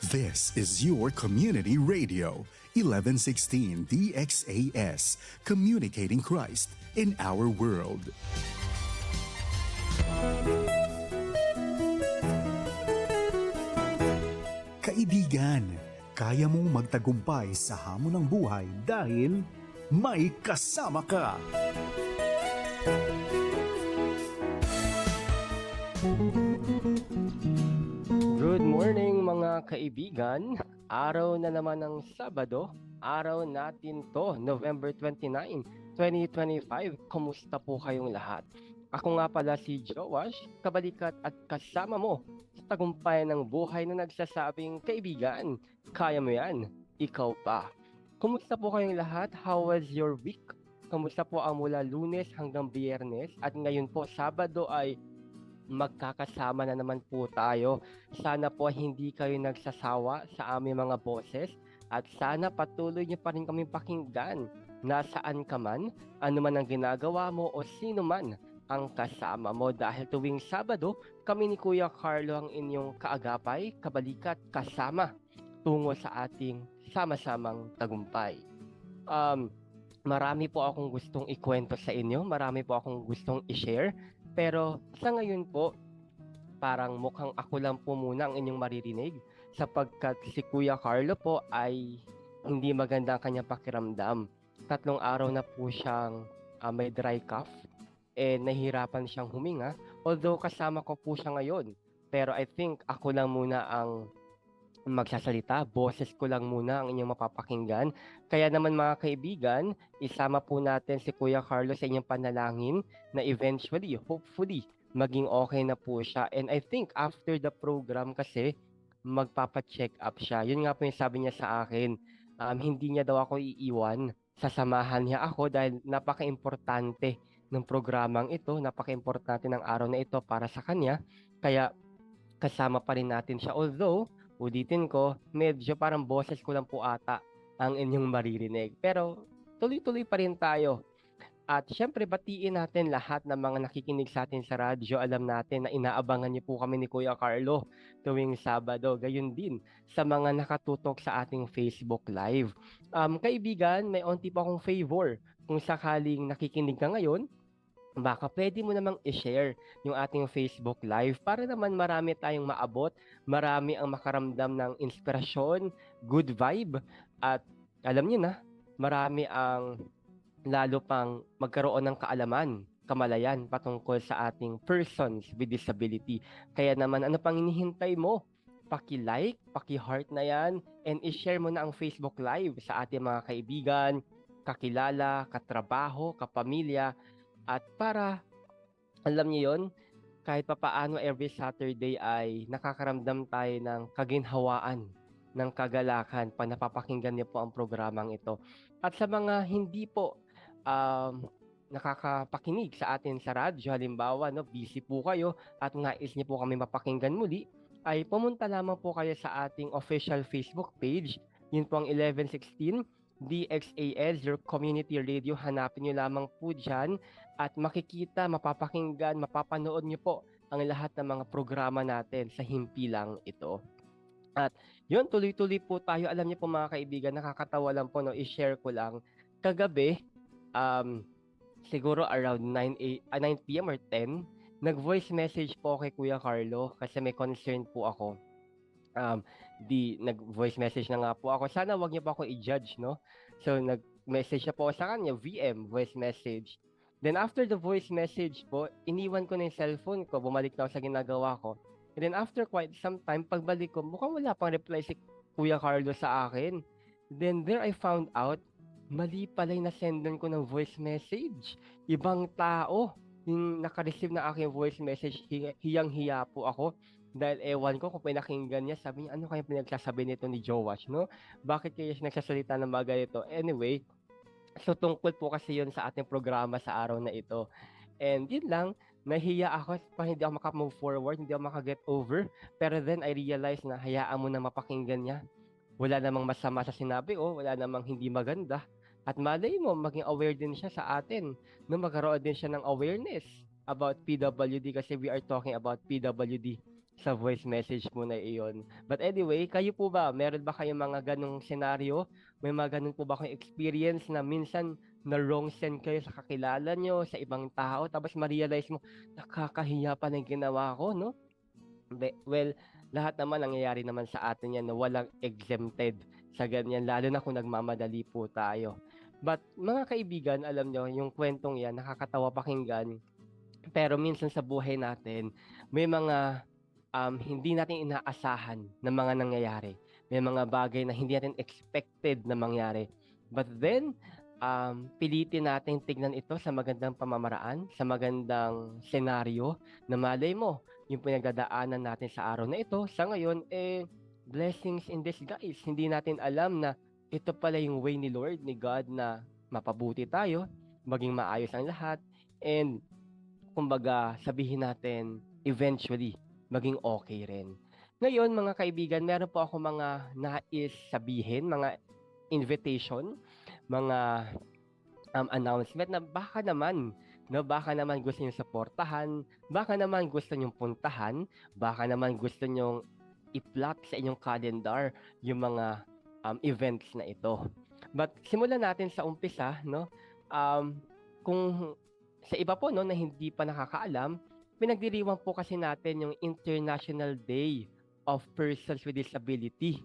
This is your community radio, 1116 DXAS, communicating Christ in our world. Kaibigan, kaya mong magtagumpay sa hamon ng buhay dahil may kasama ka. Good morning mga kaibigan. Araw na naman ng Sabado. Araw natin to, November 29, 2025. Kumusta po kayong lahat? Ako nga pala si Joash, kabalikat at kasama mo sa tagumpay ng buhay na nagsasabing, kaibigan, kaya mo yan, ikaw pa. Kumusta po kayong lahat? How was your week? Kumusta po ang mula Lunes hanggang Biyernes? At ngayon po, Sabado ay magkakasama na naman po tayo. Sana po hindi kayo nagsasawa sa aming mga boses at sana patuloy niyo pa rin kami pakinggan. Nasaan ka man, ano man ang ginagawa mo o sino man ang kasama mo dahil tuwing Sabado, kami ni Kuya Carlo ang inyong kaagapay, kabalikat, kasama tungo sa ating sama-samang tagumpay. Marami po akong gustong ikwento sa inyo, marami po akong gustong i-share. Pero sa ngayon po, parang mukhang ako lang po muna ang inyong maririnig sapagkat si Kuya Carlo po ay hindi maganda ang kanyang pakiramdam. 3 araw na po siyang may dry cough nahihirapan siyang huminga. Although kasama ko po siya ngayon, pero I think ako lang muna ang magsasalita, boses ko lang muna ang inyong mapapakinggan. Kaya naman mga kaibigan, isama po natin si Kuya Carlo sa inyong panalangin na eventually, hopefully, maging okay na po siya. And I think after the program kasi, magpapa-check up siya. Yun nga po yung sabi niya sa akin, hindi niya daw ako iiwan. Sasamahan niya ako dahil napaka-importante ng programang ito, napaka-importante ng araw na ito para sa kanya. Kaya kasama pa rin natin siya. Although, ulitin ko, medyo parang boses ko lang po ata ang inyong maririnig. Pero tuloy-tuloy pa rin tayo. At syempre, batiin natin lahat ng mga nakikinig sa atin sa radyo. Alam natin na inaabangan niyo po kami ni Kuya Carlo tuwing Sabado. Gayun din sa mga nakatutok sa ating Facebook Live. Kaibigan, may onti pa akong favor. Kung sakaling nakikinig ka ngayon, baka pwede mo namang i-share yung ating Facebook Live para naman marami tayong maabot, marami ang makaramdam ng inspirasyon, good vibe, at alam niyo na, marami ang lalo pang magkaroon ng kaalaman, kamalayan patungkol sa ating persons with disability. Kaya naman, ano pang hinihintay mo? Paki-like, paki-heart na yan, and i-share mo na ang Facebook Live sa ating mga kaibigan, kakilala, katrabaho, kapamilya, at para, alam niyo yon, kahit papaano every Saturday ay nakakaramdam tayo ng kaginhawaan, ng kagalakan pag napapakinggan niyo po ang programang ito. At sa mga hindi po nakakapakinig sa atin sa radyo, halimbawa, busy po kayo at nais niyo po kami mapakinggan muli, ay pumunta lamang po kayo sa ating official Facebook page. Yun po ang 1116 DXAS, your community radio. Hanapin nyo lamang po dyan at makikita, mapapakinggan, mapapanood nyo po ang lahat ng mga programa natin sa himpilang ito. At yun, tuloy-tuloy po tayo. Alam niyo po mga kaibigan, nakakatawa lang po, i-share ko lang. Kagabi, siguro around 9 p.m. or 10, nag-voice message po kay Kuya Carlo kasi may concern po ako. Nag-voice message na nga po ako. Sana wag niyo pa ako i-judge, no? So, nag-message siya po sa kanya, VM, voice message. Then, after the voice message po, iniwan ko na yung cellphone ko, bumalik na ako sa ginagawa ko. And then, after quite some time, pagbalik ko, mukhang wala pang reply si Kuya Carlo sa akin. Then, there I found out, mali pala yung nasendan ko ng voice message. Ibang tao yung naka-receive na aking voice message, hiyang-hiya po ako. Dahil ewan ko kung pinakinggan niya, sabi niya, ano kaya pinagsasabi nito ni Joash, no? Bakit kaya siya nagsasalita ng mga ganito? Anyway, so tungkol po kasi yun sa ating programa sa araw na ito. And yun lang, nahiya ako, hindi ako makamove forward, hindi ako makaget over. Pero then I realized na hayaan mo na mapakinggan niya. Wala namang masama sa sinabi, wala namang hindi maganda. At malay mo, maging aware din siya sa atin. Magkaroon din siya ng awareness about PWD kasi we are talking about PWD sa voice message mo na iyon. But anyway, kayo po ba, meron ba kayong mga ganong senaryo? May mga ganun po ba kayong experience na minsan na wrong send kayo sa kakilala nyo, sa ibang tao, tapos ma-realize mo, nakakahiya pa ng ginawa ko, no? Well, lahat naman nangyayari naman sa atin yan na walang exempted sa ganyan, lalo na kung nagmamadali po tayo. But mga kaibigan, alam nyo, yung kwentong yan, nakakatawa pakinggan, pero minsan sa buhay natin, may mga hindi natin inaasahan na mga nangyayari. May mga bagay na hindi natin expected na mangyari. But then, pilitin natin tignan ito sa magandang pamamaraan, sa magandang senaryo, na malay mo, yung pinagdadaanan natin sa araw na ito, sa ngayon, blessings in disguise. Hindi natin alam na ito pala yung way ni Lord, ni God, na mapabuti tayo, maging maayos ang lahat, and kumbaga, sabihin natin, eventually, maging okay rin. Ngayon, mga kaibigan, meron po ako mga nais sabihin, mga invitation, mga announcement na baka naman, no, baka naman gusto niyo suportahan, baka naman gusto niyo puntahan, baka naman gusto niyo i-plot sa inyong calendar yung mga events na ito. But simulan natin sa umpisa, no? Kung sa iba po no na hindi pa nakakaalam, pinagdiriwang po kasi natin yung International Day of Persons with Disability.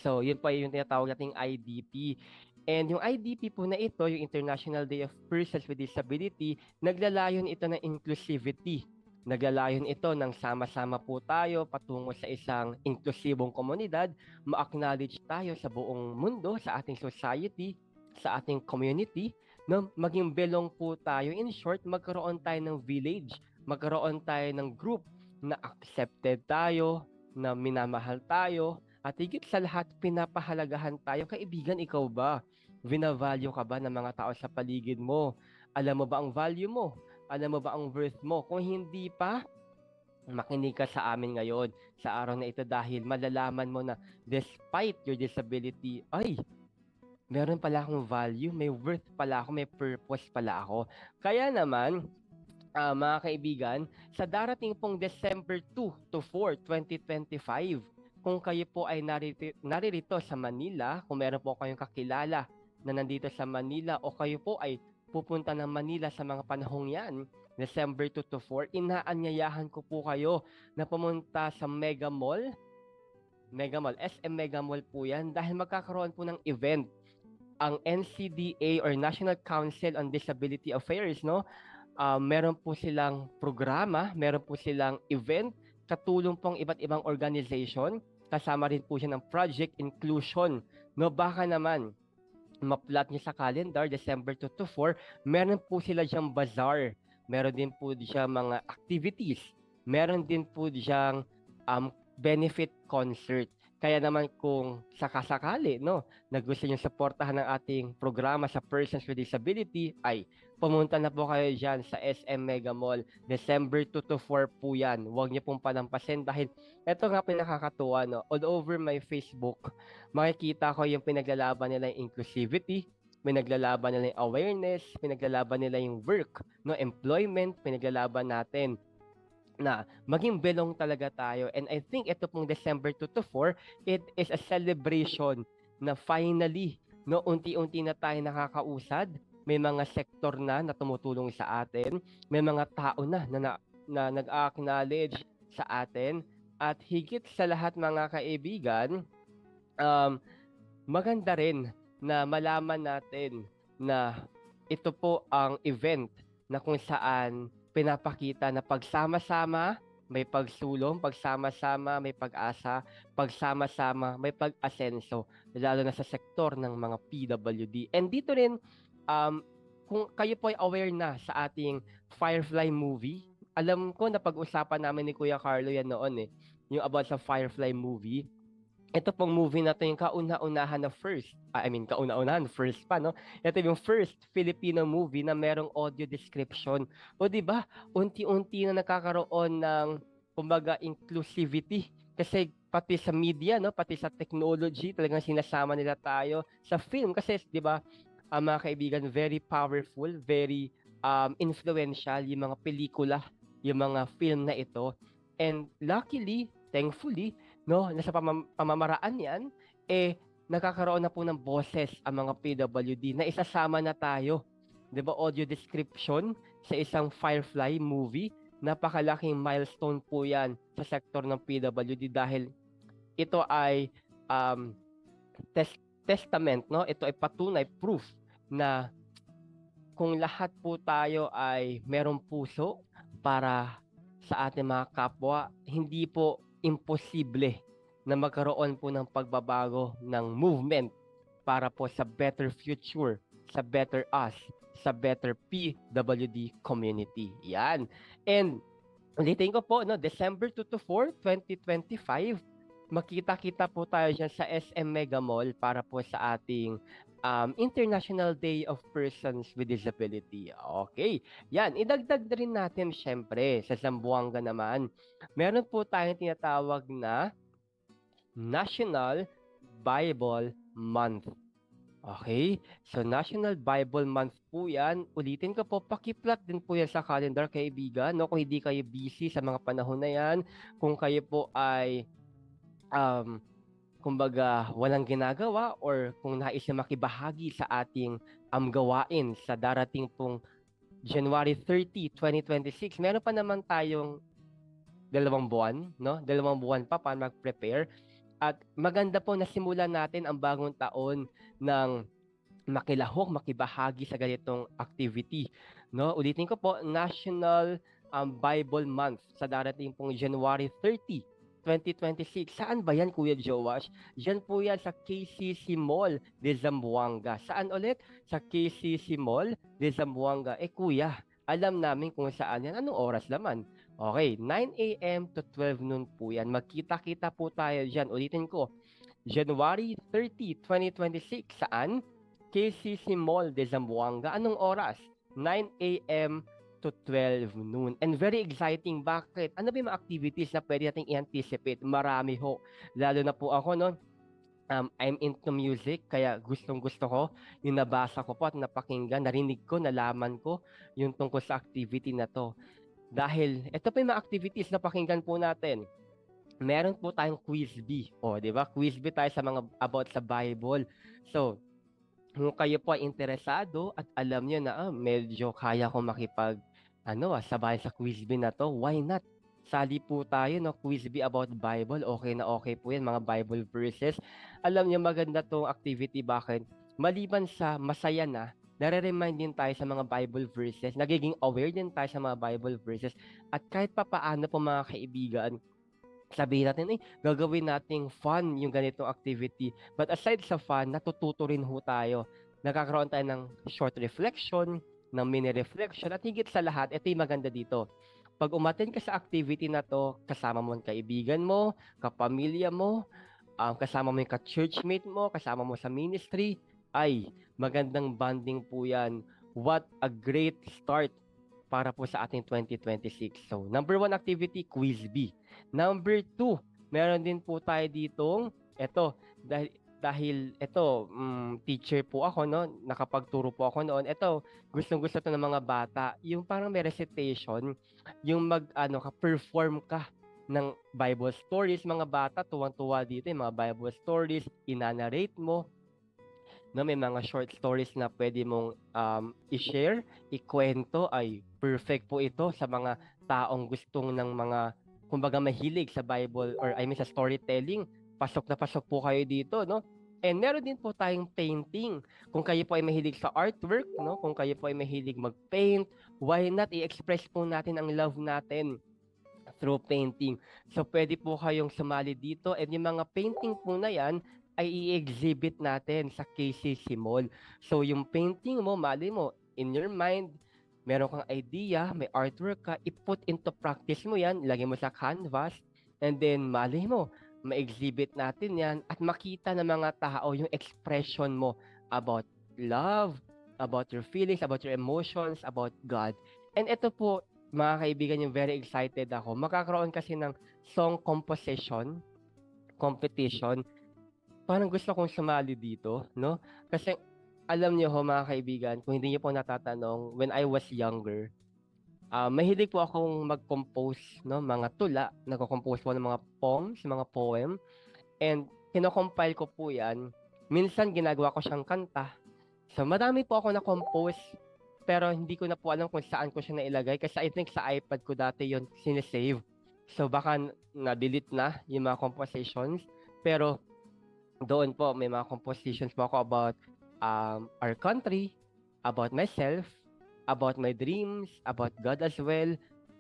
So, yun po yung tinatawag nating IDP. And yung IDP po na ito, yung International Day of Persons with Disability, naglalayon ito ng inclusivity. Naglalayon ito ng sama-sama po tayo patungo sa isang inklusibong komunidad, ma-acknowledge tayo sa buong mundo, sa ating society, sa ating community, no? Maging belong po tayo. In short, magkaroon tayo ng village, magkaroon tayo ng group na accepted tayo, na minamahal tayo, at higit sa lahat, pinapahalagahan tayo. Kaibigan, ikaw ba? Vinavalue ka ba ng mga tao sa paligid mo? Alam mo ba ang value mo? Alam mo ba ang worth mo? Kung hindi pa, makinig ka sa amin ngayon sa araw na ito dahil malalaman mo na despite your disability, ay, meron pala akong value, may worth pala ako, may purpose pala ako. Kaya naman, mga kaibigan, sa darating pong December 2 to 4, 2025, kung kayo po ay naririto sa Manila, kung meron po kayong kakilala na nandito sa Manila o kayo po ay pupunta ng Manila sa mga panahong yan, December 2 to 4, inaanyayahan ko po kayo na pumunta sa Mega Mall, SM Mega Mall po yan, dahil magkakaroon po ng event ang NCDA or National Council on Disability Affairs, no? Meron po silang programa, meron po silang event, katulong pong iba't ibang organization, kasama rin po siya ng Project Inclusion, no? Baka naman, ma-plot niyo sa calendar, December 2 to 4, meron po sila diyang bazaar, meron din po diyang mga activities, meron din po diyang benefit concert. Kaya naman kung sakasakali, no, na gusto nyo supportahan ng ating programa sa Persons with Disability, ay pumunta na po kayo dyan sa SM Mega Mall. December 2 to 4 po yan. Huwag niyo pong palampasin dahil ito nga pinakakatuwa, no. All over my Facebook, makikita ko yung pinaglalaban nila yung inclusivity, pinaglalaban nila yung awareness, pinaglalaban nila yung work, no, employment, pinaglalaban natin na maging belong talaga tayo. And I think ito pong December 2 to 4, it is a celebration na finally, no, unti-unti na tayo nakakausad. May mga sektor na tumutulong sa atin. May mga tao na nag-acknowledge sa atin. At higit sa lahat mga kaibigan, maganda rin na malaman natin na ito po ang event na kung saan pinapakita na pagsama-sama may pagsulong, pagsama-sama may pag-asa, pagsama-sama may pag-asenso, lalo na sa sektor ng mga PWD. And dito rin, kung kayo po ay aware na sa ating Firefly movie, alam ko na pag-usapan namin ni Kuya Carlo yan noon yung about sa Firefly movie. Ito pong movie na ito yung kauna-unahan na first pa, no? Ito yung first Filipino movie na merong audio description. O di ba? Unti-unti na nakakaroon ng kumbaga inclusivity kasi pati sa media, no, pati sa technology, talagang sinasama nila tayo sa film kasi di ba? Mga kaibigan, very powerful, very influential yung mga pelikula, yung mga film na ito. And luckily, thankfully, no, nasa pamamaraan yan, nakakaroon na po ng boses ang mga PWD na isasama na tayo. 'Di ba, audio description sa isang Firefly movie, napakalaking milestone po yan sa sektor ng PWD dahil ito ay um, testament, no? Ito ay patunay, proof na kung lahat po tayo ay merong puso para sa ating mga kapwa, hindi po imposible na magkaroon po ng pagbabago ng movement para po sa better future, sa better us, sa better PWD community. Yan. And ulitin ko po, no, December 2 to 4, 2025, makita-kita po tayo dyan sa SM Mega Mall para po sa ating International Day of Persons with Disability. Okay. Yan, idagdag na rin natin syempre sa Zamboanga naman. Meron po tayong tinatawag na National Bible Month. Okay? So, National Bible Month po yan. Ulitin ko po, pakiplot din po yan sa calendar, kaibigan. No? Kung hindi kayo busy sa mga panahon na yan, kung kayo po ay kumbaga walang ginagawa or kung nais na makibahagi sa ating gawain sa darating pong January 30, 2026, meron pa naman tayong 2 buwan, no? 2 buwan pa para mag-prepare. At maganda po na simulan natin ang bagong taon ng makilahok, makibahagi sa ganitong activity. No? Ulitin ko po, National Bible Month sa darating pong January 30, 2026. Saan ba yan, Kuya Joash? Diyan po yan sa KCC Mall de Zamboanga. Saan ulit? Sa KCC Mall de Zamboanga. Kuya, alam namin kung saan yan. Anong oras naman? Okay, 9 a.m. to 12 noon po yan. Magkita-kita po tayo dyan. Ulitin ko, January 30, 2026. Saan? KCC Mall de Zamboanga. Anong oras? 9 a.m. to 12 noon. And very exciting. Bakit? Ano ba yung mga activities na pwede nating i-anticipate? Marami ho. Lalo na po ako, no? I'm into music, kaya gustong-gusto ko yung nabasa ko po at napakinggan, narinig ko, nalaman ko yung tungkol sa activity na to. Dahil ito pa yung mga activities na pakinggan po natin. Meron po tayong quiz bee. Di ba? Quiz bee tayo sa mga about sa Bible. So, kung kayo po ay interesado at alam niyo na medyo kaya ko sabay sa quiz bee na to, why not? Sali po tayo, no? Quiz bee about Bible. Okay na okay po yan, mga Bible verses. Alam niyo, maganda tong activity. Bakit? Maliban sa masaya na, nare-remind din tayo sa mga Bible verses, nagiging aware din tayo sa mga Bible verses, at kahit pa paano po mga kaibigan, sabihin natin, gagawin nating fun yung ganitong activity. But aside sa fun, natututo rin ho tayo. Nakakaroon tayo ng short reflection, ng mini reflection, at higit sa lahat, ito yung maganda dito. Pag umattend ka sa activity na to, kasama mo ang kaibigan mo, kapamilya mo, kasama mo yung ka-churchmate mo, kasama mo sa ministry, ay magandang bonding po yan. What a great start para po sa ating 2026. So, number 1 activity, quiz bee. Number 2, meron din po tayo ditong, dahil teacher po ako, no? Nakapagturo po ako noon. Gustong-gusto to ng mga bata. Yung parang may recitation, yung perform ka ng Bible stories. Mga bata, tuwang-tuwa dito, yung mga Bible stories, inanarrate mo. No, may mga short stories na pwede mong i-share, ikwento, ay perfect po ito sa mga taong gustong ng mga, kumbaga, mahilig sa Bible or sa storytelling. Pasok na pasok po kayo dito, no? And meron din po tayong painting. Kung kayo po ay mahilig sa artwork, no? Kung kayo po ay mahilig mag-paint, why not i-express po natin ang love natin through painting. So pwede po kayong sumali dito, and yung mga painting po na yan ay i-exhibit natin sa KCC Mall. So yung painting mo, mali mo, in your mind, meron kang idea, may artwork ka, i-put into practice mo yan, ilagay mo sa canvas, and then mali mo, ma-exhibit natin yan, at makita ng mga tao yung expression mo about love, about your feelings, about your emotions, about God. And ito po, mga kaibigan, yung very excited ako. Makakaroon kasi ng song composition competition. Parang gusto kong sumali dito, no? Kasi alam niyo ho, mga kaibigan, kung hindi niyo po natatanong, when I was younger, Mahilig po akong mag-compose, no, mga tula, nagko-compose po ng mga poems, mga poem, and kino-compile ko po 'yan. Minsan ginagawa ko siyang kanta. So madami po ako na-compose, pero hindi ko na po alam kung saan ko siya nailagay kasi I think sa iPad ko dati 'yon sinisave. So baka na-delete na yung mga compositions, pero doon po may mga compositions po ako about our country, about myself, about my dreams, about God as well,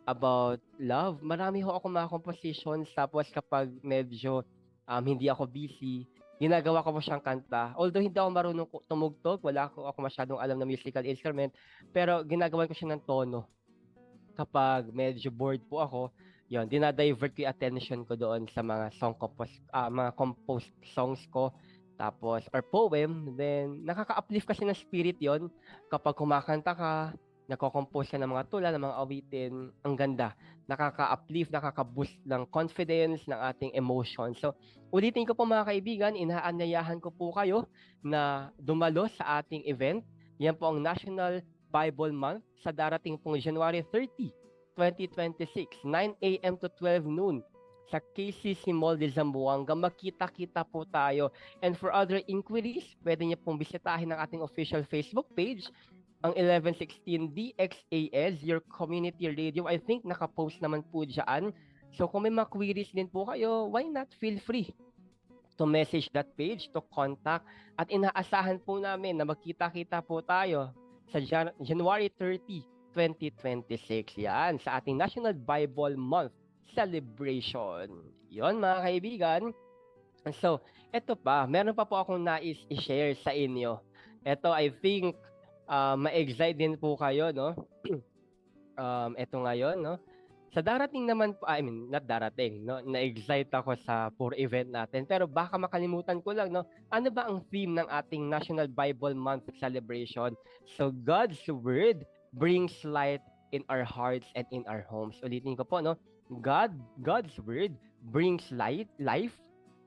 about love. Marami ho ako mga compositions. Tapos kapag medyo hindi ako busy, ginagawa ko po siyang kanta. Although hindi ako marunong tumugtog, wala ako masyadong alam na musical instrument, pero ginagawa ko siya ng tono. Kapag medyo bored po ako, yon dinadivert ko yung attention ko doon sa mga mga composed songs ko, tapos or poem, then nakaka-uplift kasi ng spirit yon kapag kumakanta ka, nagko-compose ka ng mga tula, ng mga awitin, ang ganda. Nakaka-uplift, nakaka-boost ng confidence, ng ating emotion. So, ulitin ko po mga kaibigan, inaanyayahan ko po kayo na dumalo sa ating event. Yan po ang National Bible Month sa darating pong January 30, 2026, 9 a.m. to 12 noon sa KCC Mall de Zamboanga. Magkita-kita po tayo. And for other inquiries, pwede niyo pong bisitahin ang ating official Facebook page, ang 1116 DXAS, your community radio. I think nakapost naman po dyan. So kung may mga queries din po kayo, why not feel free to message that page, to contact. At inaasahan po namin na magkita-kita po tayo sa January 30, 2026. Yan, sa ating National Bible Month celebration. Yon mga kaibigan. So, eto pa, meron pa po akong nais i-share sa inyo. Eto, I think, ma-excite din po kayo, no? Eto ngayon, no? Sa darating naman po, I mean, not darating, no? Na-excite ako sa pure event natin. Pero baka makalimutan ko lang, no? Ano ba ang theme ng ating National Bible Month celebration? So, God's Word brings light in our hearts and in our homes. Ulitin ko po, no? God's Word brings life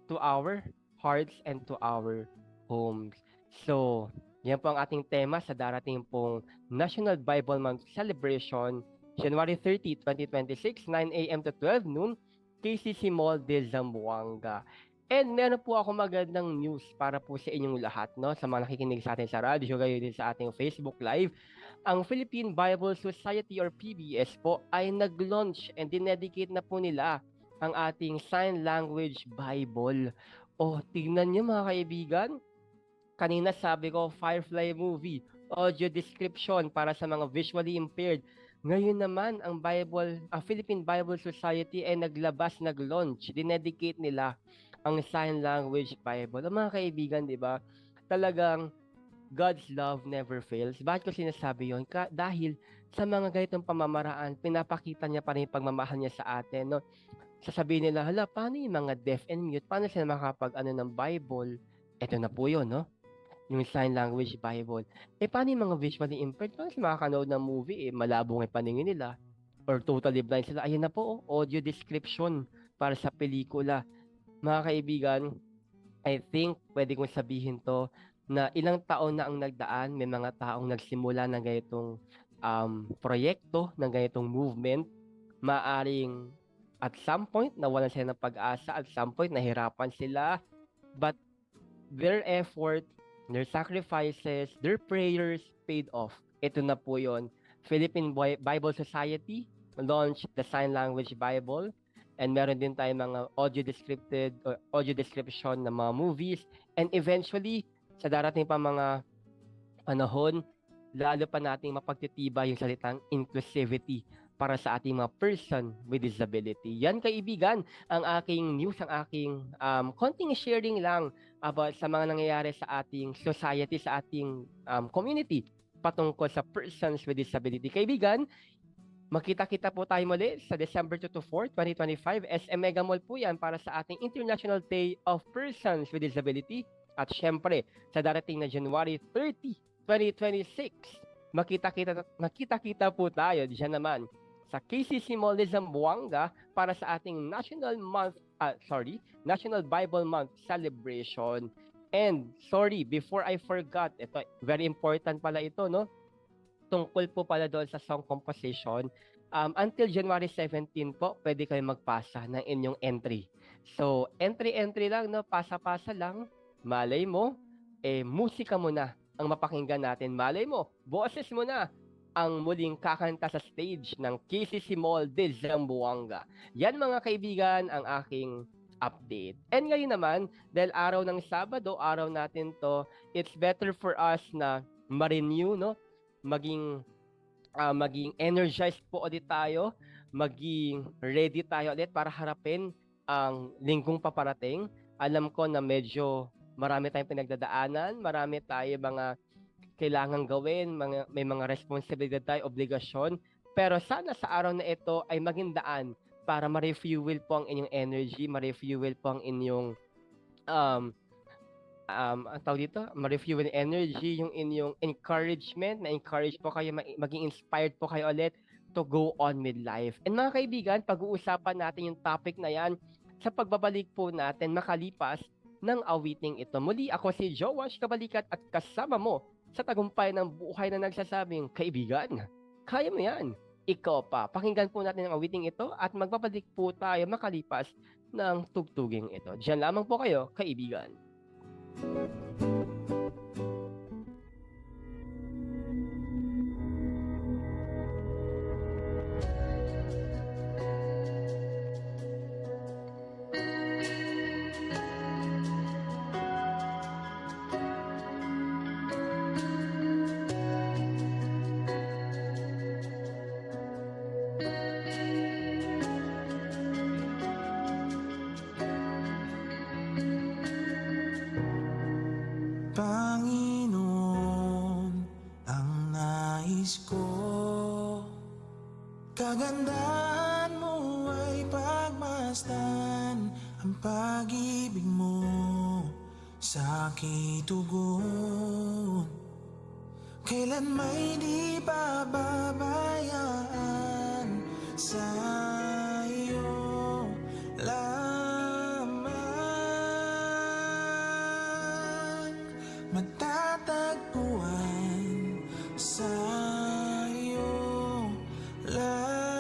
to our hearts and to our homes. So, yan po ang ating tema sa darating pong National Bible Month celebration, January 30, 2026, 9 a.m. to 12 noon, KCC Mall de Zamboanga. And meron po ako magandang news para po sa inyong lahat, no? Sa mga nakikinig sa atin sa radyo, gayon din sa ating Facebook Live. Ang Philippine Bible Society or PBS po ay nag-launch and dinedicate na po nila ang ating Sign Language Bible. O, tingnan niyo mga kaibigan, kanina sabi ko, Firefly movie, audio description para sa mga visually impaired. Ngayon naman, ang Philippine Bible Society ay nag-launch, dinedicate nila ang Sign Language Bible. Ang mga kaibigan, di ba, talagang God's love never fails. Bakit ko sinasabi yun? Dahil sa mga ganitong pamamaraan, pinapakita niya pa rin yung pagmamahal niya sa atin. No? Sasabihin nila, hala, paano yung mga deaf and mute? Paano sila makapag-ano ng Bible? Ito na po yun, no? Yung Sign Language Bible. Paano yung mga visually impaired? Paano sila makakanood ng movie? Malabo ng paningin nila. Or totally blind sila. Ayun na po, audio description para sa pelikula. Mga kaibigan, I think pwede kong sabihin to na ilang taon na ang nagdaan, may mga taong nagsimula ng ganitong proyekto, ng ganitong movement. Maaring at some point, nawalan sila ng pag-asa. At some point, nahirapan sila. But their effort, their sacrifices, their prayers paid off. Ito na po yon. Philippine Bible Society launched the Sign Language Bible, and meron din tayong mga audio description ng mga movies, and eventually sa darating pa mga panahon, lalo pa nating mapagtitiba yung salitang inclusivity para sa ating mga person with disability. Yan kaibigan, ang aking news, ang aking konting sharing lang about sa mga nangyayari sa ating society, sa ating community patungkol sa persons with disability. Kaibigan, makita-kita po tayo muli sa December 2 to 4, 2025. SM Mega Mall po yan para sa ating International Day of Persons with Disability. At syempre, sa darating na January 30, 2026, makita-kita po tayo diyan naman sa KCC Mall de Zamboanga para sa ating National Bible Month celebration. And sorry, before I forgot, ito very important pala ito, no? tungkol po pala doon sa song composition, until January 17 po, pwede kayo magpasa ng inyong entry. So, entry lang, no? Pasa-pasa lang. Malay mo, musika mo na ang mapakinggan natin. Malay mo, boses mo na ang muling kakanta sa stage ng KCC Mall de Zamboanga. Yan mga kaibigan ang aking update. And ngayon naman, dahil araw ng Sabado, araw natin to, it's better for us na ma-renew, no? Maging energized po ulit tayo, maging ready tayo ulit para harapin ang linggong paparating. Alam ko na medyo marami tayong pinagdadaanan, marami tayo mga kailangang gawin, may mga responsibilidad tayo, obligasyon. Pero sana sa araw na ito ay maging daan para ma-refuel po ang inyong energy, ma-refuel po ang inyong ang tawag dito, ma-refuel energy, yung inyong encouragement, na-encourage po kayo, maging inspired po kayo ulit to go on with life. And mga kaibigan, pag-uusapan natin yung topic na yan sa pagbabalik po natin makalipas ng awiting ito. Muli ako si Joash Kabalikat at kasama mo sa tagumpay ng buhay na nagsasabing, kaibigan, kaya mo yan. Ikaw pa. Pakinggan po natin ang awiting ito at magbabalik po tayo makalipas ng tugtuging ito. Diyan lamang po kayo, kaibigan. Panginoon, ang nais ko, kagandahan mo ay pagmasdan ang pag-ibig mo sa aking tugon. Kailan may di pababayaan sa iyo lamang matatagpuan sa iyo lamang.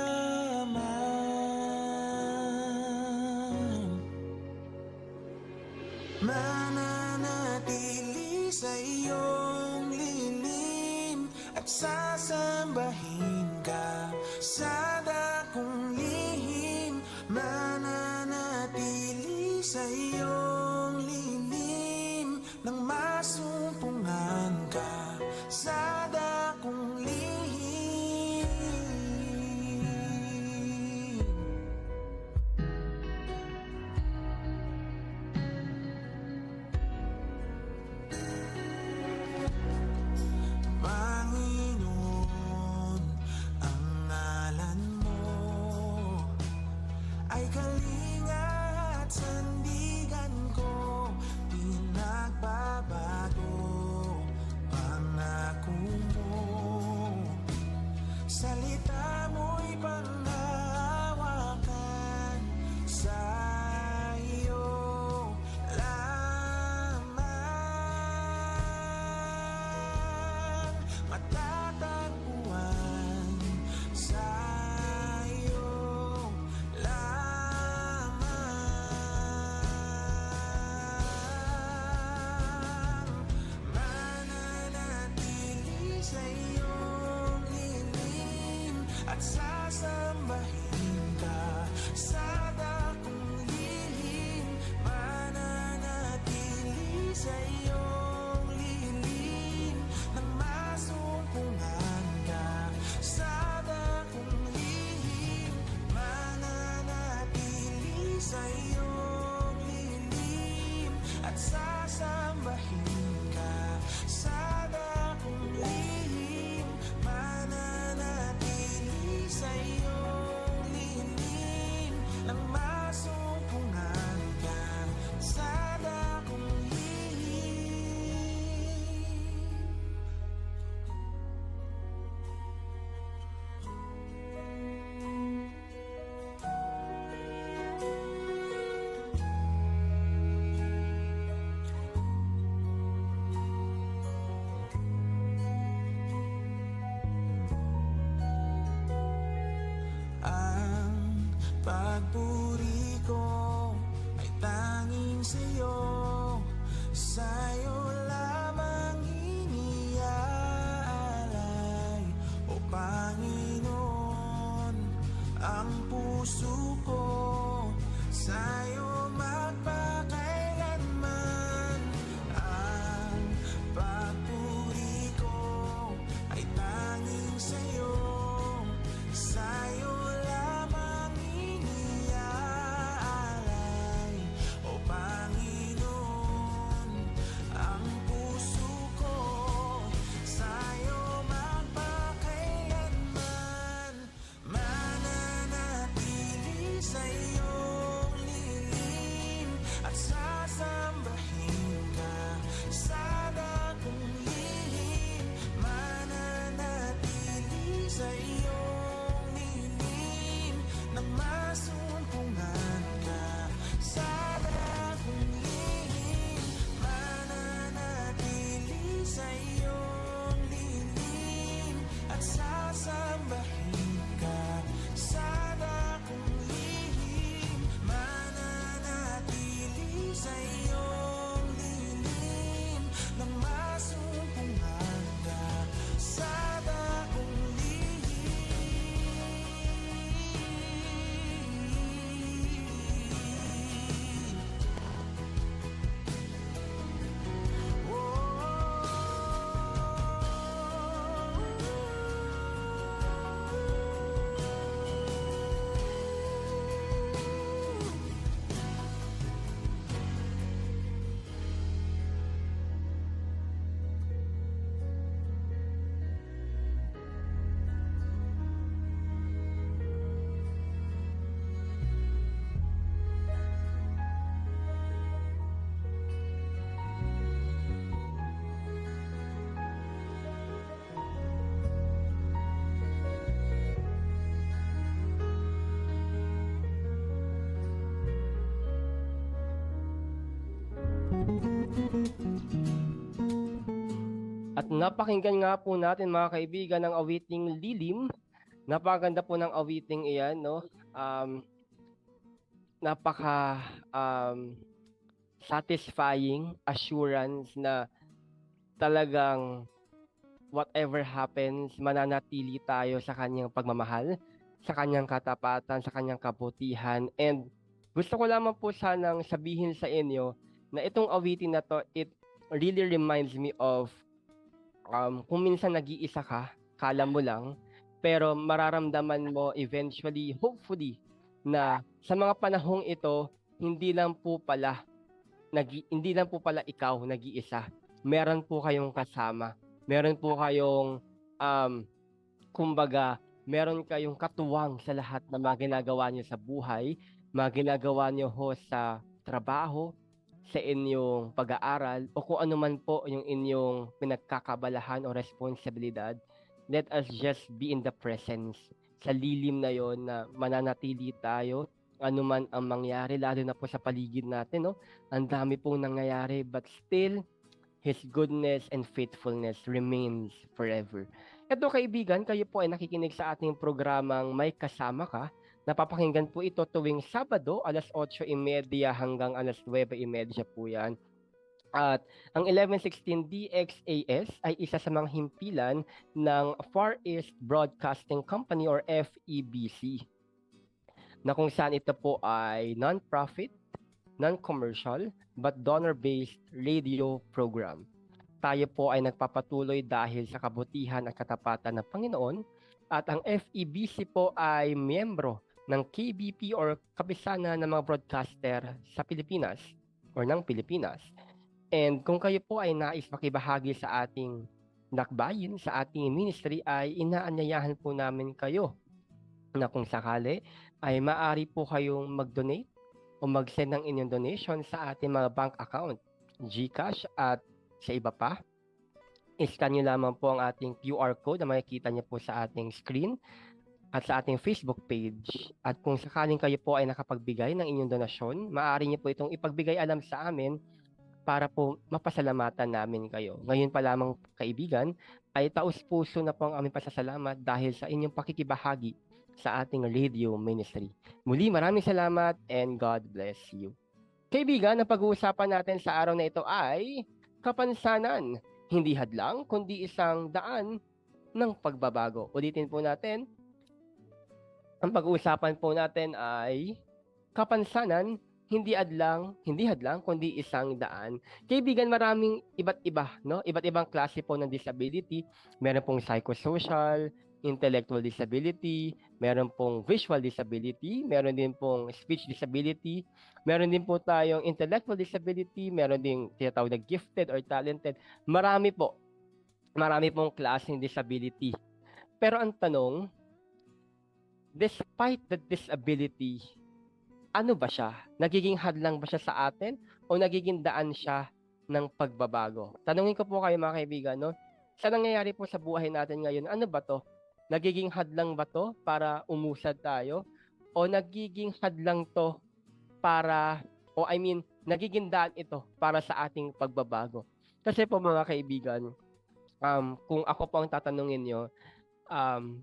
Mananatili sa iyong lilim at sasambahin ka sa dakong lihim. Mananatili sa iyong lilim nang masumpungan ka sa dakong lihim. Panginoon, ang ngalan mo ay kalinga at sandigan ko, pinagbabago pangako mo. Salita mo'y panghahawakan sa iyo lamang, matatagpuan sa iyo lamang. Mananatili sa iyong lilim at sasambahin ka sa dakong lihim. Mananatili sa iyong lilim nang masumpungan ka sa dakong lihim. Mananatili sa iyong lilim at sasambahin ka sa dakong lihim. Mananatili sa iyong lilim nang masumpungan ka sa dakong lihim. pagpuri ko ay tanging sa'yo, sa'yo lamang iniaalay, o Panginoon, ang puso ko sa'yo magpakailanman. Ang pagpuri ko ay tanging sa'yo, sa'yo lamang iniaalay, o Panginoon, ang puso ko sa'yo magpakailanman. Mananatili sa iyong lilin at sasambahin ka sa dakong lihim. Mananatili sa iyong lilin nang masumpungan ka sa dakong lihim. Mananatili sa iyong lilin at sasambahin ka sa dakong lihim. Mananatili sa iyong lilin nang masumpungan ka sa dakong lihim. At napakinggan nga po natin mga kaibigan ng awiting Lilim. Napakaganda po ng awiting iyan, no? Napaka satisfying assurance na talagang whatever happens, mananatili tayo sa kanyang pagmamahal, sa kanyang katapatan, sa kanyang kabutihan. And gusto ko lamang po sanang sabihin sa inyo na itong awitin na to, it really reminds me of kung minsan nag-iisa ka, kala mo lang, pero mararamdaman mo eventually, hopefully, na sa mga panahong ito, hindi lang po pala ikaw nag-iisa. Meron po kayong kasama. Meron po kayong kumbaga, meron kayong katuwang sa lahat ng mga ginagawa niyo sa buhay, mga ginagawa niyo ho sa trabaho, sa inyong pag-aaral, o kung ano man po yung inyong pinagkakabalahan o responsibilidad. Let us just be in the presence, sa lilim na yon, na mananatili tayo anuman ang mangyari, lalo na po sa paligid natin, no? Ang dami pong nangyayari, but still His goodness and faithfulness remains forever. Ito kaibigan, kayo po ay nakikinig sa ating programang May Kasama Ka. Napapakinggan po ito tuwing Sabado, alas 8:30 hanggang alas 9:30 po yan. At ang 1116 DXAS ay isa sa mga himpilan ng Far East Broadcasting Company or FEBC, na kung saan ito po ay non-profit, non-commercial, but donor-based radio program. Tayo po ay nagpapatuloy dahil sa kabutihan at katapatan ng Panginoon, at ang FEBC po ay miyembro ng KBP or Kapisanan ng mga Broadcaster sa Pilipinas or ng Pilipinas. And kung kayo po ay nais makibahagi sa ating lakbayin, sa ating ministry, ay inaanyayahan po namin kayo na kung sakali ay maaari po kayong mag-donate o mag-send ng inyong donation sa ating mga bank account, GCash at sa iba pa. I-scan nyo lamang po ang ating QR code na makikita nyo po sa ating screen at sa ating Facebook page. At kung sakaling kayo po ay nakapagbigay ng inyong donasyon, maaari nyo po itong ipagbigay alam sa amin para po mapasalamatan namin kayo. Ngayon pa lamang kaibigan, ay taus-puso na po ang aming pasasalamat dahil sa inyong pakikibahagi sa ating radio ministry. Muli, maraming salamat and God bless you. Kaibigan, ang pag-uusapan natin sa araw na ito ay kapansanan, hindi hadlang kundi isang daan ng pagbabago. Ulitin po natin, ang pag-uusapan po natin ay kapansanan, hindi hadlang kundi isang daan. Kaibigan, maraming iba't iba, no? Iba't ibang klase po ng disability. Meron pong psychosocial, intellectual disability, meron pong visual disability, meron din pong speech disability, meron din po tayong intellectual disability, meron din tinatawag na gifted or talented. Marami pong klaseng disability. Pero ang tanong, despite the disability, ano ba siya? Nagiging hadlang ba siya sa atin o nagiging daan siya ng pagbabago? Tanungin ko po kayo mga kaibigan, no? Sa nangyayari po sa buhay natin ngayon, ano ba to? Nagiging hadlang ba to para umusad tayo? O nagiging hadlang to para, nagiging daan ito para sa ating pagbabago? Kasi po mga kaibigan, kung ako po ang tatanungin nyo,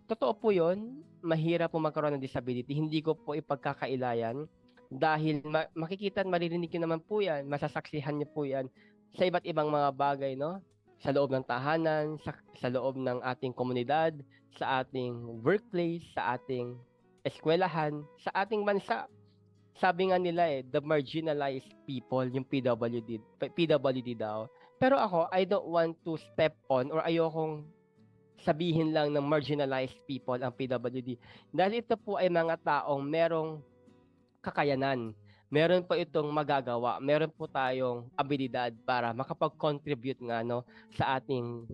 totoo po yun, mahirap po magkaroon ng disability. Hindi ko po ipagkakailayan dahil makikita at maririnig nyo naman po yan, masasaksihan nyo po yan sa iba't ibang mga bagay, no? Sa loob ng tahanan, sa loob ng ating komunidad, sa ating workplace, sa ating eskwelahan, sa ating bansa. Sabi nga nila the marginalized people, yung PWD daw. Pero ako, I don't want to step on or ayokong sabihin lang ng marginalized people ang PWD. Dahil ito po ay mga taong merong kakayanan. Meron po itong magagawa. Meron po tayong abilidad para makapag-contribute nga sa ating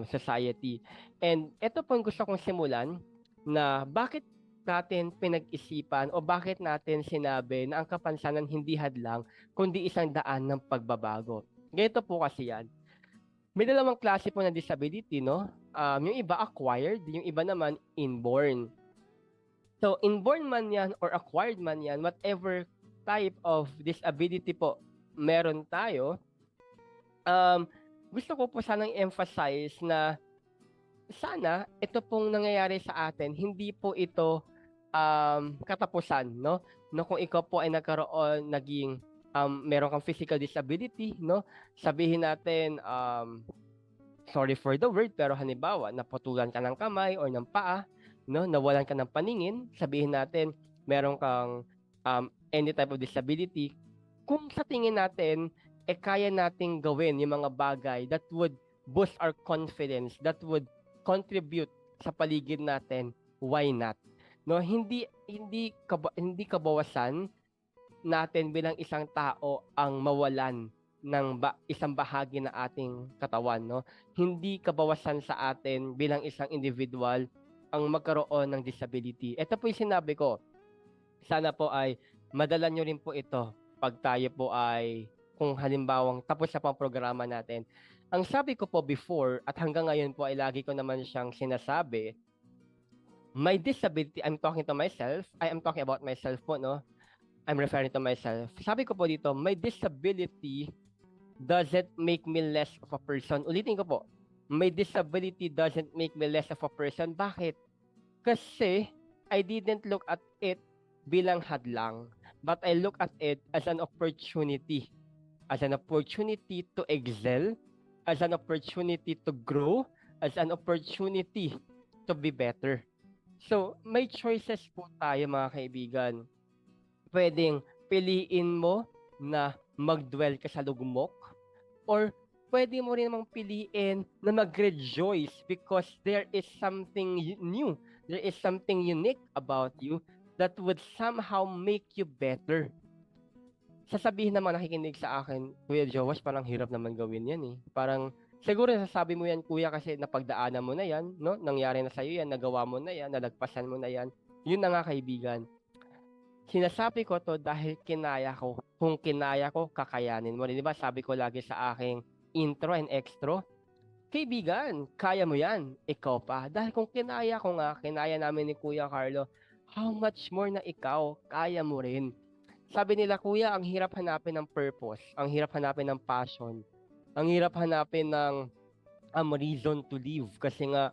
society. And ito po gusto kong simulan na bakit natin pinag-isipan o bakit natin sinabi na ang kapansanan hindi hadlang kundi isang daan ng pagbabago. Ganito po kasi yan. May dalawang klase po ng disability, no? Yung iba acquired, yung iba naman inborn. So, inborn man yan or acquired man yan, whatever type of disability po meron tayo, gusto ko po sanang emphasize na sana ito pong nangyayari sa atin, hindi po ito katapusan, no? No, kung ikaw po ay meron kang physical disability, no? Sabihin natin, sorry for the word, pero halimbawa, naputulan ka ng kamay or ng paa, no? Nawalan ka ng paningin, sabihin natin, meron kang any type of disability, kung sa tingin natin, kaya nating gawin yung mga bagay that would boost our confidence, that would contribute sa paligid natin, why not? No, hindi kabawasan natin bilang isang tao ang mawalan ng isang bahagi ng ating katawan, no? Hindi kabawasan sa atin bilang isang individual ang magkaroon ng disability. Ito po yung sinabi ko. Sana po ay madala nyo rin po ito pag tayo po ay, kung halimbawang tapos na po ang programa natin. Ang sabi ko po before at hanggang ngayon po ay lagi ko naman siyang sinasabi, my disability, I'm talking to myself, I am talking about myself po, no? I'm referring to myself. Sabi ko po dito, my disability doesn't make me less of a person. Ulitin ko po, my disability doesn't make me less of a person. Bakit? Kasi I didn't look at it bilang hadlang, but I look at it as an opportunity. As an opportunity to excel, as an opportunity to grow, as an opportunity to be better. So, may choices po tayo mga kaibigan. Pwedeng piliin mo na mag-dwell ka sa lugmok or pwede mo rin namang piliin na mag-rejoice because there is something new, there is something unique about you that would somehow make you better. Sasabihin naman nakikinig sa akin, Kuya Jowash, parang hirap naman gawin yan eh. Parang siguro nasasabi mo yan, kuya, kasi napagdaanan mo na yan, no? Nangyari na sa'yo yan, nagawa mo na yan, nalagpasan mo na yan. Yun na nga, kaibigan. Sinasabi ko to dahil kinaya ko. Kung kinaya ko, kakayanin mo rin. Diba? Sabi ko lagi sa aking intro and extra, kaibigan, kaya mo yan. Ikaw pa. Dahil kung kinaya ko nga, kinaya namin ni Kuya Carlo, how much more na ikaw, kaya mo rin. Sabi nila, kuya, ang hirap hanapin ng purpose, ang hirap hanapin ng passion, ang hirap hanapin ng reason to live kasi nga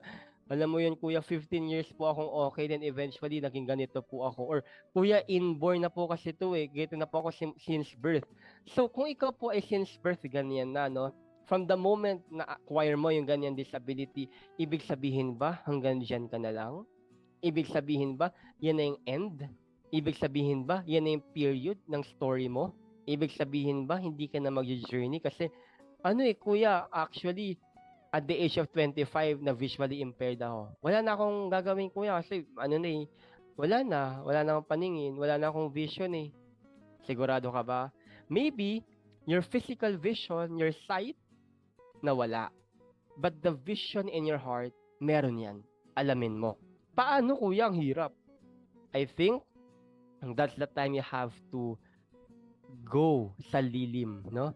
Alam mo yun, kuya, 15 years po akong okay, then eventually naging ganito po ako. Or, kuya, inborn na po kasi ito eh. Ganito na po ako since birth. So, kung ikaw po ay since birth, ganyan na, no? From the moment na acquire mo yung ganyan disability, ibig sabihin ba hanggang dyan ka na lang? Ibig sabihin ba yan na yung end? Ibig sabihin ba yan na yung period ng story mo? Ibig sabihin ba hindi ka na mag-journey? Kasi, kuya, actually, at the age of 25 na visually impaired ako. Wala na akong gagawin, kuya, kasi wala na akong paningin, wala na akong vision eh. Sigurado ka ba? Maybe your physical vision, your sight, nawala. But the vision in your heart, meron yan. Alamin mo. Paano, kuya? Ang hirap. I think that's the time you have to go sa lilim, no?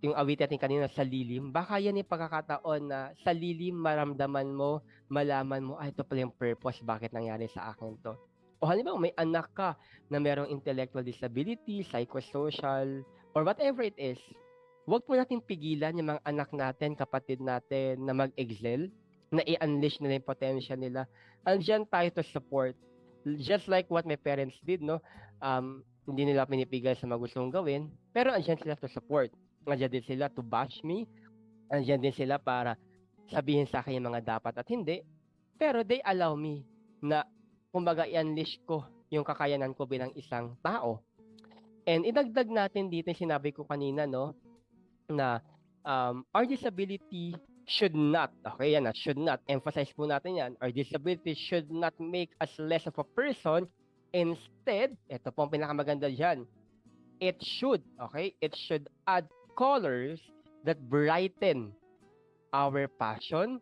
Yung awit natin kanina sa lilim, baka yan yung pagkakataon na sa lilim maramdaman mo, malaman mo, ito pala yung purpose, bakit nangyari sa akin to. O halimbawa, may anak ka na merong intellectual disability, psychosocial, or whatever it is, huwag po natin pigilan yung mga anak natin, kapatid natin na mag-excel, na i-unleash nila yung potential nila. Andiyan tayo to support. Just like what my parents did, no? Hindi nila pinipigil sa mga gustong gawin, pero andiyan sila to support. Andiyan din sila to bash me. Andiyan din sila para sabihin sa akin yung mga dapat at hindi. Pero they allow me na, kumbaga, i-unleash ko yung kakayanan ko bilang isang tao. And idagdag natin dito yung sinabi ko kanina, no, na our disability should not, okay, yan na, should not, emphasize po natin yan, our disability should not make us less of a person. Instead, ito po ang pinakamaganda dyan, it should add colors that brighten our passion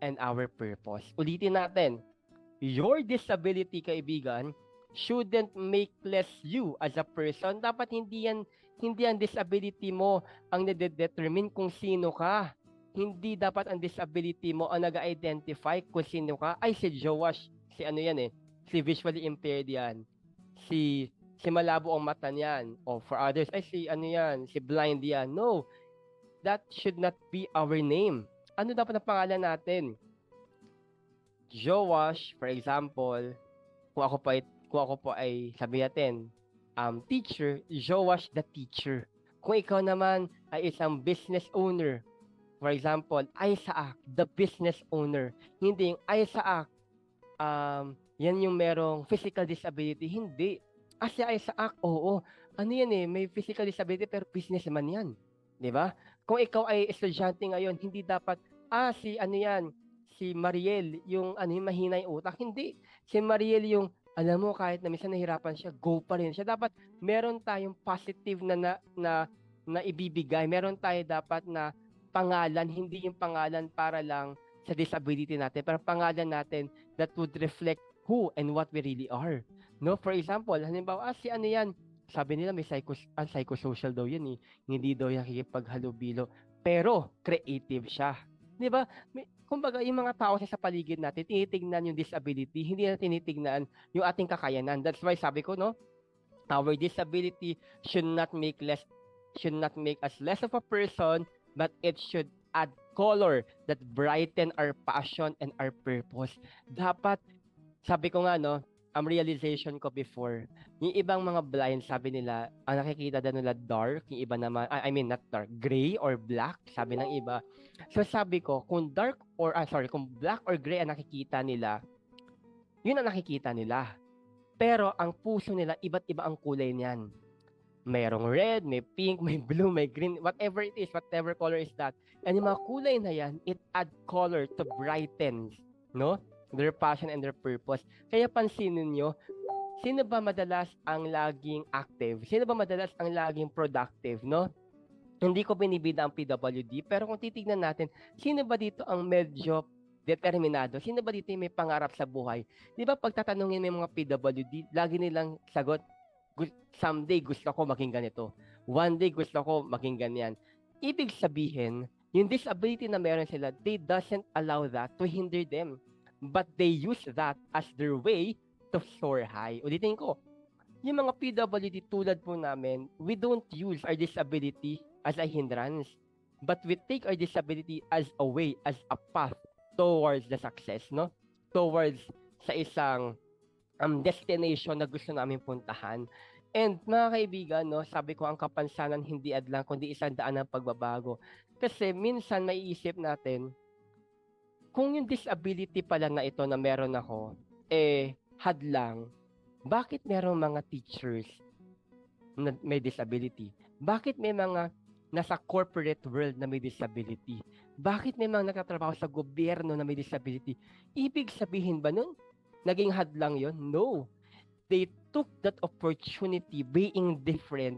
and our purpose. Ulitin natin, your disability, kaibigan, shouldn't make less you as a person. Dapat hindi ang disability mo ang nade-determine kung sino ka. Hindi dapat ang disability mo ang nag-identify kung sino ka. Ay, si Joash, si visually impaired yan. Si malabo ang mata niyan. O for others, si blind yan. No, that should not be our name. Ano dapat ang pangalan natin? Joash, for example, kung ako po ay sabi natin, teacher, Joash the teacher. Kung ikaw naman ay isang business owner, for example, Isaac, the business owner. Hindi yung Isaac, yan yung merong physical disability. Hindi. Si Isaac, oo. May physical disability pero businessman yan. Di ba? Kung ikaw ay estudyante ngayon, hindi dapat, si Mariel, yung mahina yung utak. Hindi. Si Mariel yung, alam mo, kahit na minsan nahirapan siya, go pa rin siya. Dapat meron tayong positive na ibibigay. Meron tayo dapat na pangalan, hindi yung pangalan para lang sa disability natin, pero pangalan natin that would reflect who and what we really are. No, for example, halimbawa, sabi nila may psychosocial daw yan eh. Hindi daw yan kikipaghalubilo. Pero, creative siya. Di ba? Kumbaga, yung mga tao sa paligid natin, tinitignan yung disability, hindi na tinitignan yung ating kakayanan. That's why sabi ko, no, our disability should not make us less of a person, but it should add color that brighten our passion and our purpose. Dapat, sabi ko nga, no, ang realization ko before, yung ibang mga blind, sabi nila, ang nakikita daw nila dark, yung iba naman, not dark, gray or black, sabi ng iba. So sabi ko, kung kung black or gray ang nakikita nila, yun ang nakikita nila. Pero ang puso nila, iba't iba ang kulay niyan. Mayroong red, may pink, may blue, may green, whatever it is, whatever color is that. And yung mga kulay na yan, it add color to brighten, no? Their passion and their purpose. Kaya pansinin nyo, sino ba madalas ang laging active? Sino ba madalas ang laging productive, no? Hindi ko binibida ang PWD, pero kung titignan natin, sino ba dito ang medyo determinado? Sino ba dito yung may pangarap sa buhay? Di ba pag tatanungin mo yung mga PWD, lagi nilang sagot, someday gusto ko maging ganito. One day gusto ko maging ganyan. Ibig sabihin, yung disability na meron sila, they doesn't allow that to hinder them. But they use that as their way to soar high. Ulitin ko, yung mga PWD tulad po namin, we don't use our disability as a hindrance, but we take our disability as a way, as a path towards the success, no? Towards sa isang destination na gusto namin puntahan. And mga kaibigan, no, sabi ko ang kapansanan hindi adlang kundi isang daan ng pagbabago. Kasi minsan maiisip natin, kung yung disability pala na ito na meron ako, hadlang, bakit merong mga teachers na may disability? Bakit may mga nasa corporate world na may disability? Bakit may mga nagtatrabaho sa gobyerno na may disability? Ibig sabihin ba nun, naging hadlang yon? No. They took that opportunity being different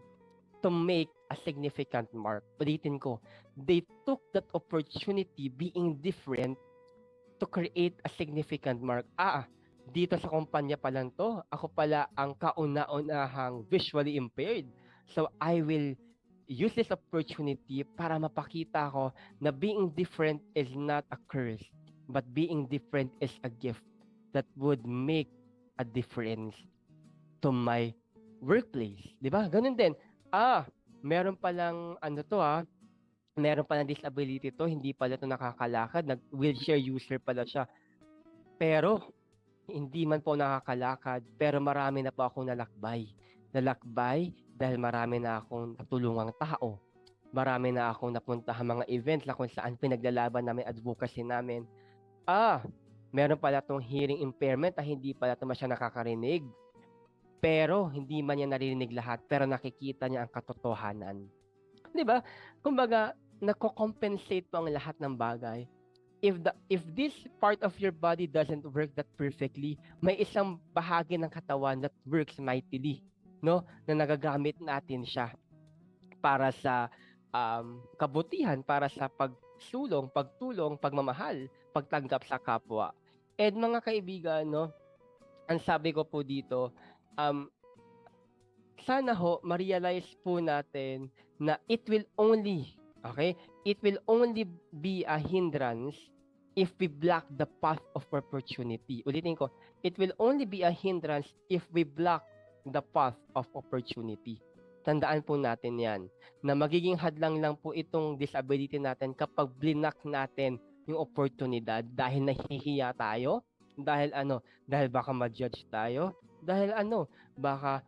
to make a significant mark. Ulitin ko, they took that opportunity being different to create a significant mark. Dito sa kumpanya pa lang to, ako pala ang kauna-unahang visually impaired. So I will use this opportunity para mapakita ko na being different is not a curse, but being different is a gift that would make a difference to my workplace. Di ba? Ganun din. Meron palang meron palang disability to, hindi pala to nakakalakad, nag-wheelchair user pala siya. Pero, hindi man po nakakalakad, pero marami na po akong nalakbay. Nalakbay dahil marami na akong natulungang tao. Marami na akong napuntahan mga events na kung saan pinaglalaban namin advocacy namin. Meron pala tong hearing impairment na hindi pala siya nakakarinig. Pero hindi man niya naririnig lahat, pero nakikita niya ang katotohanan. 'Di ba? Kumbaga, nako-compensate po ang lahat ng bagay. If this part of your body doesn't work that perfectly, may isang bahagi ng katawan that works mightily, no? Na nagagamit natin siya para sa kabutihan, para sa pagsulong, pagtulong, pagmamahal, pagtanggap sa kapwa. And mga kaibigan, no, ang sabi ko po dito, sana ho ma-realize po natin na it will only be a hindrance if we block the path of opportunity. Ulitin ko, it will only be a hindrance if we block the path of opportunity. Tandaan po natin yan, na magiging hadlang lang po itong disability natin kapag blinak natin yung oportunidad dahil nahihiya tayo, dahil baka ma-judge tayo, dahil baka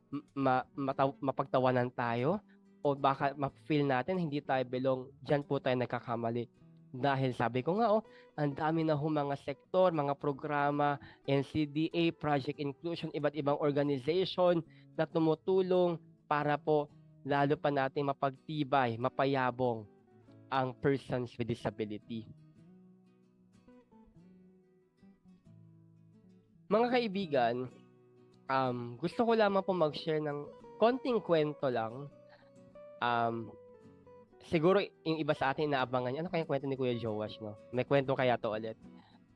mapagtawanan tayo, o baka ma-feel natin hindi tayo belong. Diyan po tayo nagkakamali. Dahil sabi ko nga, ang dami na mga sektor, mga programa, NCDA, Project Inclusion, iba't ibang organization na tumutulong para po lalo pa nating mapagtibay, mapayabong ang persons with disability. Mga kaibigan, gusto ko lamang po mag-share ng konting kwento lang. Siguro yung iba sa atin inaabangan niya, ano kaya kwento ni Kuya Joash, no? May kwento kaya to ulit.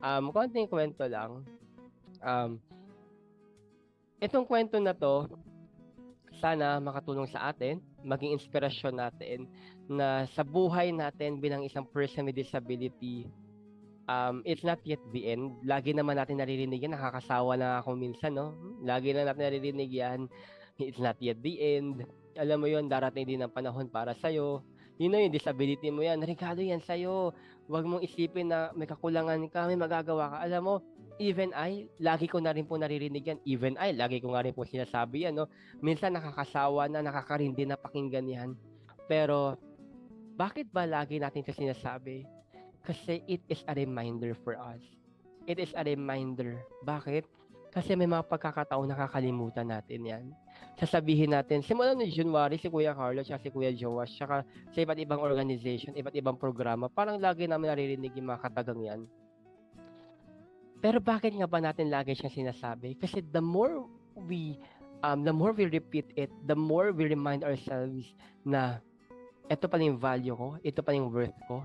Konting kwento lang. Itong kwento na to, sana makatulong sa atin, maging inspirasyon natin na sa buhay natin bilang isang person with disability, it's not yet the end. Lagi naman natin naririnig yan, nakakasawa na ako minsan, no? Lagi na natin naririnig yan, it's not yet the end. Alam mo yun, darating din ang panahon para sa'yo. Yung disability mo yan, regalo yan sa'yo. Huwag mong isipin na may kakulangan ka, may magagawa ka. Alam mo, even I, lagi ko na rin po naririnig yan. Even I, lagi ko nga rin po sinasabi yan, no? Minsan nakakasawa na, nakakarindi na pakinggan yan. Pero, bakit ba lagi natin ito sinasabi? Kasi it is a reminder for us. It is a reminder. Bakit? Kasi may mga pagkakataon nakakalimutan natin yan. Sasabihin natin, simula noong January, si Kuya Carlos, si Kuya Joash, saka sa iba't ibang organization, iba't ibang programa, parang lagi namin naririnig yung mga katagang yan. Pero bakit nga ba natin lagi siyang sinasabi? Kasi the more we repeat it, the more we remind ourselves na ito pala yung value ko, ito pala yung worth ko.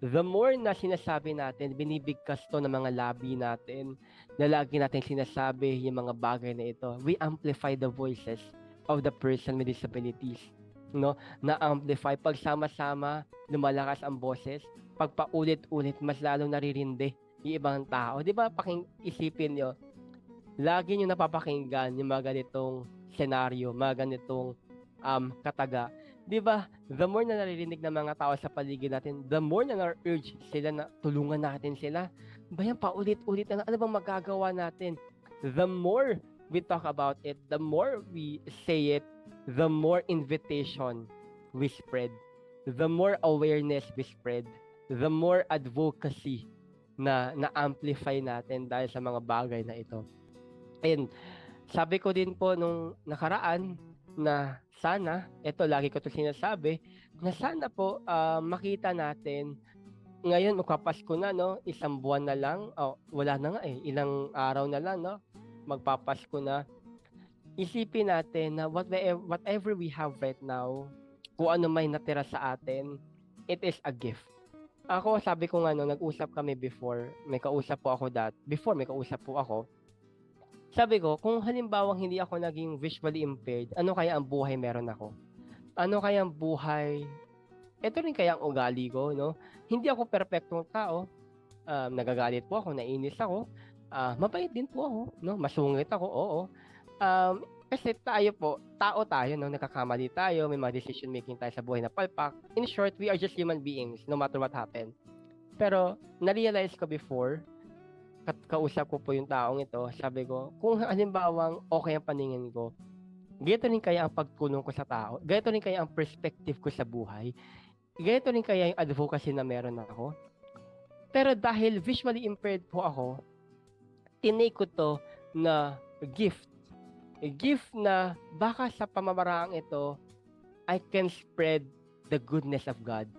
The more na sinasabi natin, binibigkas to ng mga labi natin, na lagi natin sinasabi yung mga bagay na ito, we amplify the voices of the person with disabilities. No? Na-amplify. Pag sama-sama, lumalakas ang boses. Pag paulit-ulit, mas lalong naririndi yung ibang tao. Di ba, isipin nyo, lagi nyo napapakinggan yung mga ganitong senaryo, mga ganitong kataga. 'Di ba? The more na naririnig ng mga tao sa paligid natin, the more na na-urge sila na tulungan natin sila. Ba yan, paulit-ulit na lang, ano bang magagawa natin? The more we talk about it, the more we say it, the more invitation we spread. The more awareness we spread. The more advocacy na na-amplify natin dahil sa mga bagay na ito. And sabi ko din po nung nakaraan na sana, ito lagi ko 'to sinasabi, na sana po makita natin ngayon magpapasko na, no, isang buwan na lang, wala na nga ilang araw na lang, no, magpapasko na. Isipin natin na whatever we have right now, kung ano may natira sa atin, it is a gift. Ako, sabi ko nga, no, nag-usap kami before, may kausap po ako sabi ko, kung halimbawang hindi ako naging visually impaired, ano kaya ang buhay meron ako? Ano kaya ang buhay? Ito rin kaya ang ugali ko, no? Hindi ako perpektong tao. Nagagalit po ako, nainis ako. Mabait din po ako, no? Masungit ako, oo. Kasi tayo po, tao tayo, no? Nagkakamali tayo, may mga decision making tayo sa buhay na palpak. In short, we are just human beings, no matter what happened. Pero, na-realize ko before, kausap ko po yung taong ito, sabi ko, kung halimbawang okay ang paningin ko, ganito rin kaya ang pagtulong ko sa tao, ganito rin kaya ang perspective ko sa buhay, ganito rin kaya yung advocacy na meron ako. Pero dahil visually impaired po ako, tinake ko to na gift. A gift na baka sa pamamaraang ito, I can spread the goodness of God.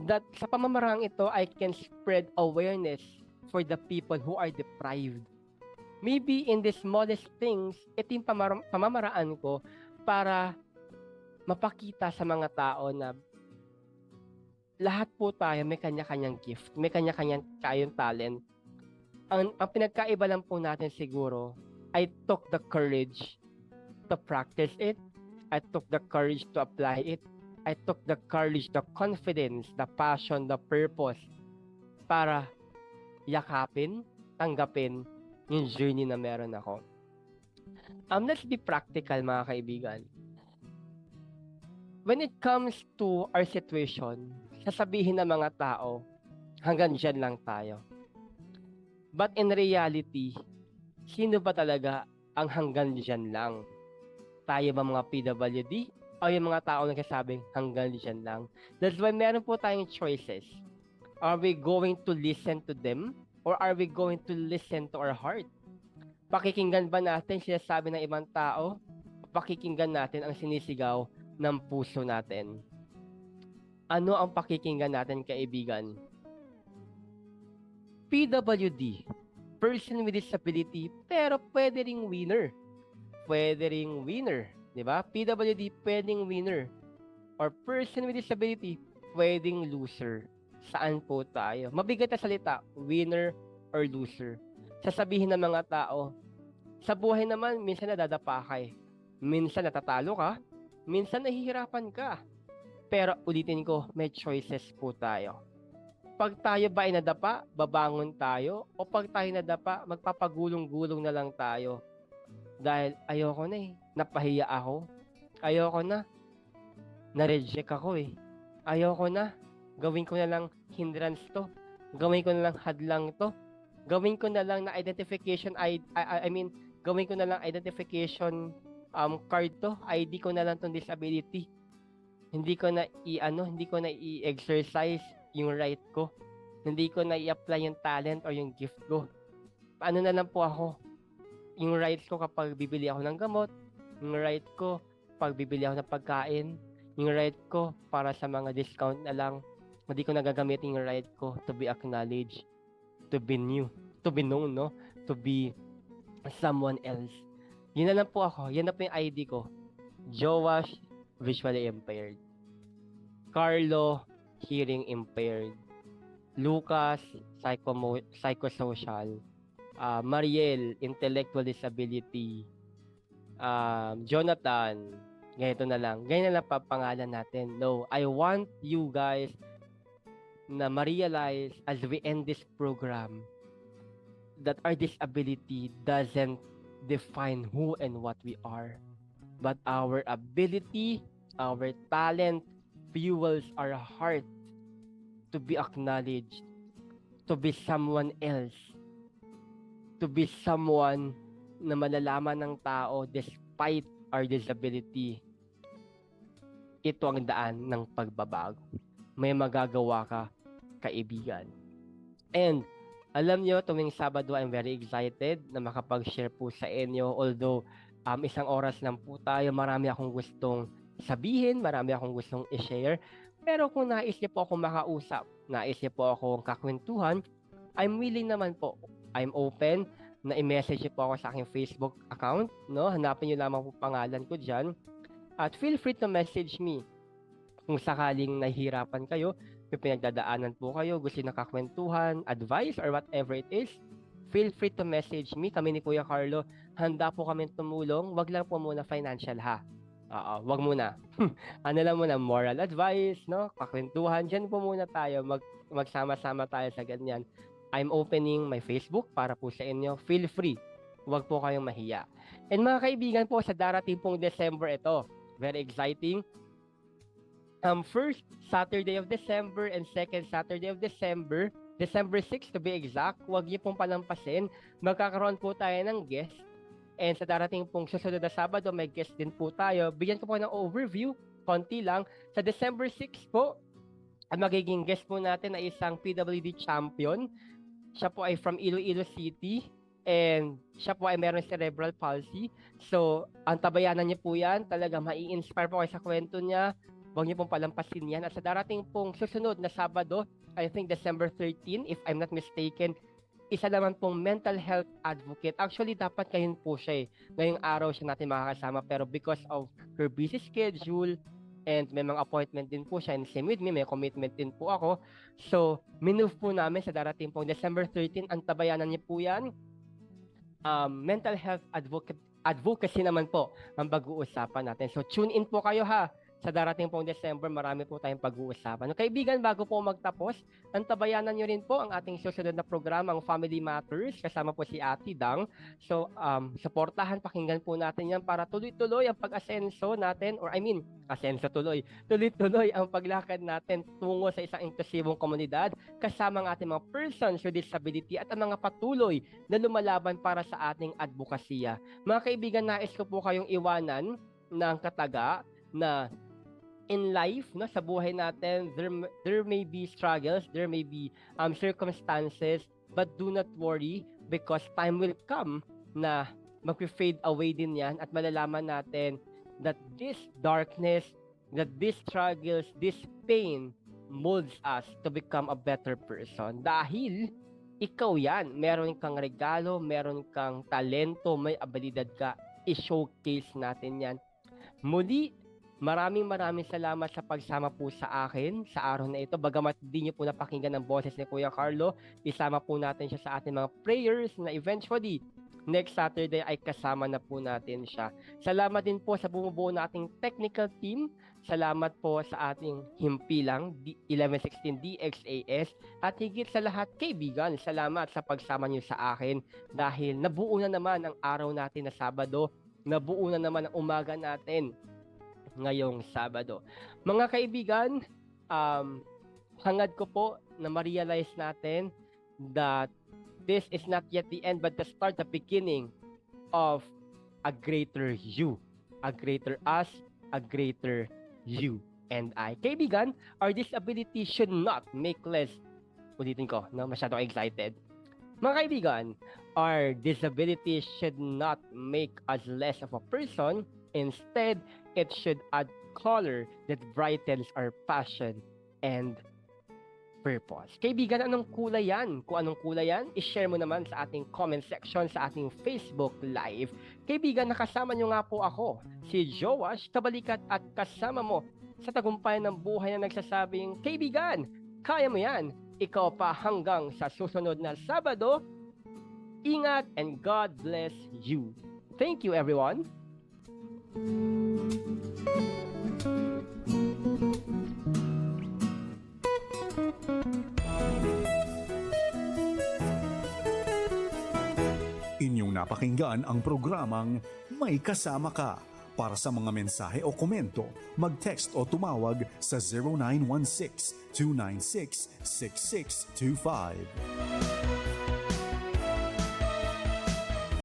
That sa pamamaraang ito, I can spread awareness for the people who are deprived. Maybe in the smallest things, ito yung pamamaraan ko para mapakita sa mga tao na lahat po tayo may kanya-kanyang gift, may kanya-kanyang talent. Ang pinagkaiba lang po natin siguro, I took the courage to practice it. I took the courage to apply it. I took the courage, the confidence, the passion, the purpose para yakapin, tanggapin yung journey na meron ako. Let's be practical, mga kaibigan. When it comes to our situation, sasabihin ng mga tao, hanggang dyan lang tayo. But in reality, sino ba talaga ang hanggang dyan lang? Tayo ba mga PWD? O yung mga tao nagsasabing hanggang dyan lang? That's why meron po tayong choices. Are we going to listen to them? Or are we going to listen to our heart? Pakikinggan ba natin sinasabi ng ibang tao? Pakikinggan natin ang sinisigaw ng puso natin? Ano ang pakikinggan natin, kaibigan? PWD, person with disability, pero pwede ring winner. Pwede ring winner, di ba? PWD, pwedeng winner. Or person with disability, pwedeng loser. Saan po tayo? Mabigat na salita, winner or loser. Sasabihin ng mga tao, sa buhay naman, minsan nadadapa ka eh. Minsan natatalo ka, minsan nahihirapan ka. Pero ulitin ko, may choices po tayo. Pag tayo ba ay nadapa, babangon tayo. O pag tayo nadapa, magpapagulong-gulong na lang tayo. Dahil ayoko na eh, napahiya ako. Ayoko na, na-reject ako eh. Ayoko na, gawin ko na lang hindrance to. Gawin ko na lang hadlang to. Gawin ko na lang na identification gawin ko na lang identification card to. ID ko na lang tong disability. Hindi ko na i-exercise yung right ko. Hindi ko na i-apply yung talent or yung gift ko. Paano na lang po ako? Yung rights ko kapag bibili ako ng gamot, yung right ko pag bibili ako ng pagkain, yung right ko para sa mga discount na lang. Hindi ko nagagamitin yung right ko to be acknowledged, to be new, to be known, no? To be someone else. Yun na lang po ako. Yan na po yung ID ko. Joash, visually impaired. Carlo, hearing impaired. Lucas, psychosocial. Mariel, intellectual disability. Jonathan, ganito na lang. Ganyan na lang pa pangalan natin. No, I want you guys na ma-realize as we end this program that our disability doesn't define who and what we are, but our ability, Our talent fuels our heart to be acknowledged, to be someone else, to be someone na malalaman ng tao despite our disability. Ito ang daan ng pagbabago. May magagawa ka, kaibigan. And alam nyo, tuwing Sabado, I'm very excited na makapag-share po sa inyo. Although, isang oras lang po tayo, marami akong gustong sabihin, marami akong gustong i-share. Pero kung nais niyo po akong makausap, nais niyo po akong kakwentuhan, I'm willing naman po. I'm open na i-message niyo po ako sa aking Facebook account. No? Hanapin niyo lamang po pangalan ko dyan. At feel free to message me. Kung sakaling nahihirapan kayo, may pinagdadaanan po kayo, gusto niyo nakakwentuhan, advice, or whatever it is, feel free to message me. Kami ni Kuya Carlo, handa po kami tumulong. Wag lang po muna financial ha. Wag muna. Ano lang muna, moral advice, no? Kakwentuhan. Diyan po muna tayo. Magsama-sama tayo sa ganyan. I'm opening my Facebook para po sa inyo. Feel free. Wag po kayong mahiya. And mga kaibigan po, sa darating pong December ito, very exciting. First Saturday of December and second Saturday of December, December 6 to be exact, huwag niyo pong palampasin. Magkakaroon po tayo ng guest. And sa darating pong susunod na Sabado, may guest din po tayo. Bigyan ko po ng overview, konti lang. Sa December 6 po, ang magiging guest po natin ay isang PWD champion. Siya po ay from Iloilo City. And siya po ay meron cerebral palsy. So, ang tabayanan niya po yan. Talaga mai-inspire po kayo sa kwento niya. Huwag niyo pong palampasin yan. At sa darating pong susunod na Sabado, I think December 13, if I'm not mistaken, isa naman pong mental health advocate. Actually, dapat ngayon po siya eh. Ngayong araw siya natin makakasama. Pero because of her busy schedule, and may mga appointment din po siya, and same with me, may commitment din po ako. So, minove po namin sa darating pong December 13. Ang tabayanan niya po yan. Mental health advocacy naman po ang pag-uusapan natin. So tune in po kayo ha. Sa darating pong December, marami po tayong pag-uusapan. Kaibigan, bago po magtapos, ang tabayanan nyo rin po ang ating susunod na programa, ang Family Matters, kasama po si Ate Dang. So, supportahan, pakinggan po natin yan para tuloy-tuloy ang pag-asenso natin, or asenso tuloy, tuloy-tuloy ang paglakad natin tungo sa isang inklusibong komunidad, kasama ang ating mga persons with disability at ang mga patuloy na lumalaban para sa ating advokasya. Mga kaibigan, nais ko po kayong iwanan ng kataga na in life, no, sa buhay natin, there may be struggles, there may be circumstances, but do not worry because time will come na mag-fade away din yan at malalaman natin that this darkness, that these struggles, this pain molds us to become a better person. Dahil ikaw yan, meron kang regalo, meron kang talento, may abilidad ka, i-showcase natin yan. Muli, maraming salamat sa pagsama po sa akin sa araw na ito. Bagamat di niyo po napakinggan ang boses ni Kuya Carlo, isama po natin siya sa ating mga prayers na eventually next Saturday ay kasama na po natin siya. Salamat din po sa bumubuo nating technical team. Salamat po sa ating himpilang 1116 DXAS at higit sa lahat, kaibigan, salamat sa pagsama niyo sa akin dahil nabuo na naman ang araw natin na Sabado, nabuo na naman ang umaga natin ngayong Sabado. Mga kaibigan, hangad ko po na ma-realize natin that this is not yet the end but the start, the beginning of a greater you, a greater us, a greater you and I. Kaibigan, our disability should not make less, ulitin ko, no? Masyadong excited. Mga kaibigan, our disability should not make us less of a person. Instead, it should add color that brightens our passion and purpose. Kaibigan, anong kulay yan? Kung anong kulay yan, i-share mo naman sa ating comment section sa ating Facebook Live. Kaibigan, nakasama nyo nga po ako, si Joash Kabalikat, at kasama mo sa tagumpayan ng buhay na nagsasabing, kaibigan, kaya mo yan. Ikaw pa hanggang sa susunod na Sabado. Ingat and God bless you. Thank you, everyone. Inyong napakinggan ang programang May Kasama Ka. Para sa mga mensahe o komento, mag-text o tumawag sa 0916-296-6625.